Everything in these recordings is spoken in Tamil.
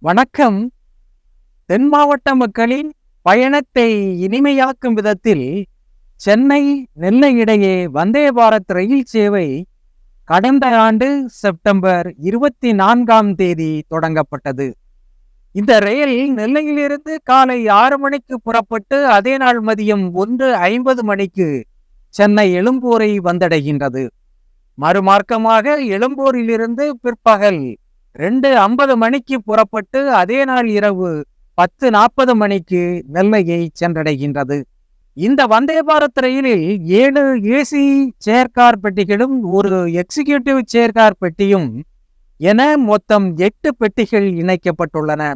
வணக்கம். தென் மாவட்ட மக்களின் பயணத்தை இனிமையாக்கும் விதத்தில் சென்னை நெல்லை இடையே வந்தே பாரத் ரயில் சேவை கடந்த ஆண்டு செப்டம்பர் 24ஆம் தேதி தொடங்கப்பட்டது. இந்த ரயில் நெல்லையிலிருந்து காலை 6 மணிக்கு புறப்பட்டு அதே நாள் மதியம் 1:50 மணிக்கு சென்னை எழும்பூரை வந்தடைகின்றது. மறுமார்க்கமாக எழும்பூரிலிருந்து பிற்பகல் 2:50 மணிக்கு புறப்பட்டு அதே நாள் இரவு 10:40 மணிக்கு நெல்லையை சென்றடைகின்றது. இந்த வந்தே பாரத் ரயிலில் 7 ஏசி சேர்கார் பெட்டிகளும் ஒரு எக்ஸிகியூட்டிவ் சேர்கார் பெட்டியும் என மொத்தம் 8 பெட்டிகள் இணைக்கப்பட்டுள்ளன.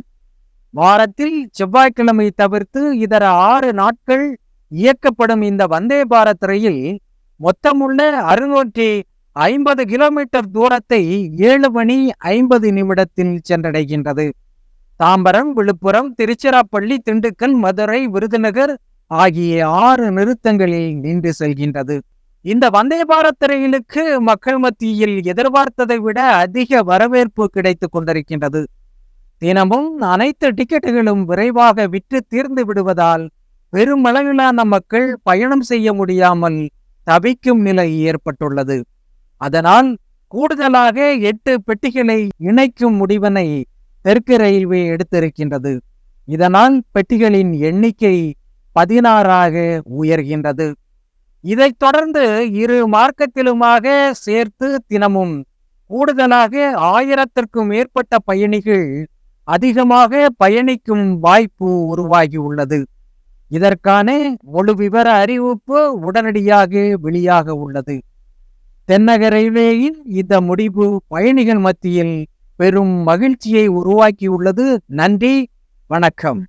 வாரத்தில் செவ்வாய்க்கிழமை தவிர்த்து இதர 6 நாட்கள் இயக்கப்படும் இந்த வந்தே பாரத் ரயில் மொத்தமுள்ள 650 கிலோமீட்டர் தூரத்தை 7 மணி 50 நிமிடத்தில் சென்றடைகின்றது. தாம்பரம், விழுப்புரம், திருச்சிராப்பள்ளி, திண்டுக்கல், மதுரை, விருதுநகர் ஆகிய 6 நிறுத்தங்களில் நின்று செல்கின்றது. இந்த வந்தே பாரத் ரயிலுக்கு மக்கள் மத்தியில் எதிர்பார்த்ததை விட அதிக வரவேற்பு கிடைத்துக் கொண்டிருக்கின்றது. தினமும் அனைத்து டிக்கெட்டுகளும் விரைவாக விற்று தீர்ந்து விடுவதால் பெருமளவிலான மக்கள் பயணம் செய்ய முடியாமல் தவிக்கும் நிலை ஏற்பட்டுள்ளது. அதனால் கூடுதலாக 8 பெட்டிகளை இணைக்கும் முடிவினை தெற்கு ரயில்வே எடுத்திருக்கின்றது. இதனால் பெட்டிகளின் எண்ணிக்கை 16ஆக உயர்கின்றது. இதைத் தொடர்ந்து இரு மார்க்கத்திலுமாக சேர்த்து தினமும் கூடுதலாக 1000த்திற்கும் மேற்பட்ட பயணிகள் அதிகமாக பயணிக்கும் வாய்ப்பு உருவாகியுள்ளது. இதற்கான முழு விவர அறிவிப்பு உடனடியாக வெளியாக உள்ளது. தென்னக ரயில்வேயின் இந்த முடிவு பயணிகள் மத்தியில் பெரும் மகிழ்ச்சியை உருவாக்கியுள்ளது. நன்றி, வணக்கம்.